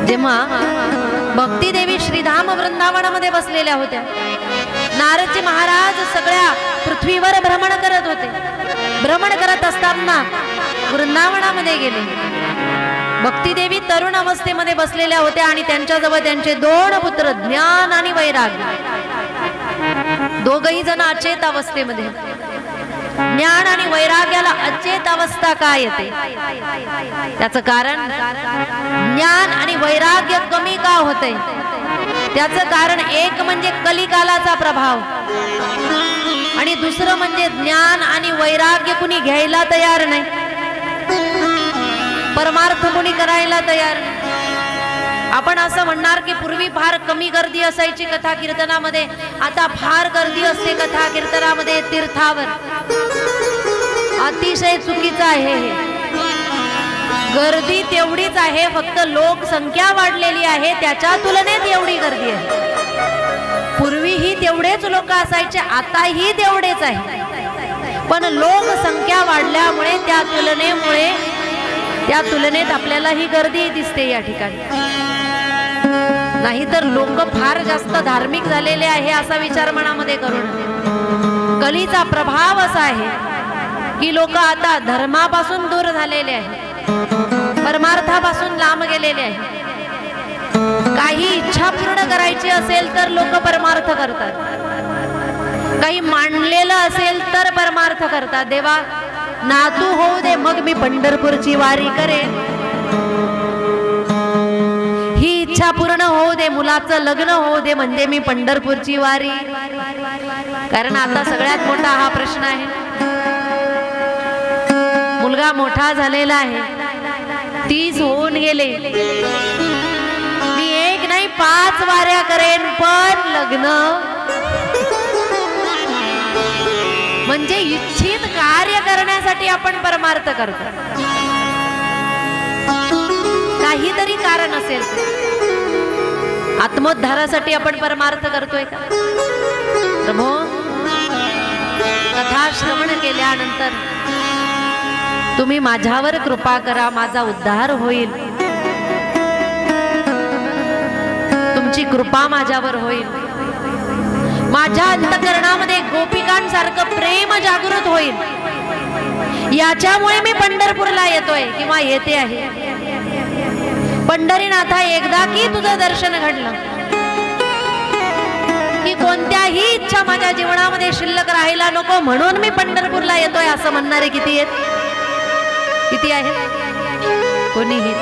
जेव्हा भक्ती देवी श्रीधाम वृंदावनामध्ये बसलेल्या होत्या, नारदजी महाराज सगळ्या पृथ्वीवर भ्रमण करत होते. भ्रमण करत असताना वृंदावनामध्ये गेले. भक्ती देवी तरुण अवस्थेमध्ये बसलेल्या होत्या आणि त्यांच्याजवळ त्यांचे दोन पुत्र ज्ञान आणि वैराग्य, दोघही जण अचेत अवस्थेमध्ये. ज्ञान आणि वैराग्याला अचेत अवस्था काय येते त्याचं कारण, ज्ञान आणि वैराग्य कमी का होते त्याचं कारण एक म्हणजे कलिकालाचा प्रभाव आणि दुसरं म्हणजे ज्ञान आणि वैराग्य कुणी घ्यायला तयार नाही, परमार्थ कुणी करायला तयार नाही. आपण असं म्हणणार की पूर्वी फार कमी गर्दी असायची कथा कीर्तनामध्ये, आता फार गर्दी असते कथा कीर्तनामध्ये तीर्थावर. अतिशय चुकीचं आहे हे. गर्दी तेवढीच आहे, फक्त लोकसंख्या वाढलेली आहे, त्याच्या तुलनेत एवढी गर्दी आहे. पूर्वीही तेवढेच लोक असायचे, आताही तेवढेच आहे, पण लोकसंख्या वाढल्यामुळे त्या तुलनेत आपल्याला ही गर्दी दिसते या ठिकाणी. नाहीतर लोक फार जास्त धार्मिक झालेले आहे असा विचार मनामध्ये करून. कलीचा प्रभाव असा आहे की लोक आता धर्मापासून दूर झालेले आहे, परमार्थापासून लांब गेलेले आहे. काही इच्छा पूर्ण करायची असेल तर लोक परमार्थ करतात, काही मांडलेलं असेल तर परमार्थ करतात. देवा नातू होऊ दे मग मी पंढरपूरची वारी करेन, ही इच्छा पूर्ण होऊ दे, मुलाचं लग्न होऊ दे म्हणजे मी पंढरपूरची वारी. कारण आता सगळ्यात मोठा हा प्रश्न आहे. मुलगा मोठा झालेला आहे, 30 होऊन गेले, मी 1 नाही 5 वाऱ्या करेन, पण लग्न म्हणजे इच्छित कार्य करण्यासाठी आपण परमार्थ करतो. काहीतरी कारण असेल, आत्मोद्धारासाठी आपण परमार्थ करतोय का? प्रभो कथा श्रवण केल्यानंतर तुम्ही माझ्यावर कृपा करा, माझा उद्धार होईल, तुमची कृपा माझ्यावर होईल, माझ्या अंतःकरणामध्ये गोपिकांसारखं प्रेम जागृत होईल, याच्यामुळे मी पंढरपूरला येतोय किंवा येते आहे. पंढरीनाथा एकदा की तुझं दर्शन घडलं की कोणत्याही इच्छा माझ्या जीवनामध्ये शिल्लक राहायला नको म्हणून मी पंढरपूरला येतोय असं म्हणणारे किती आहेत? किती आहेत? कोणीही.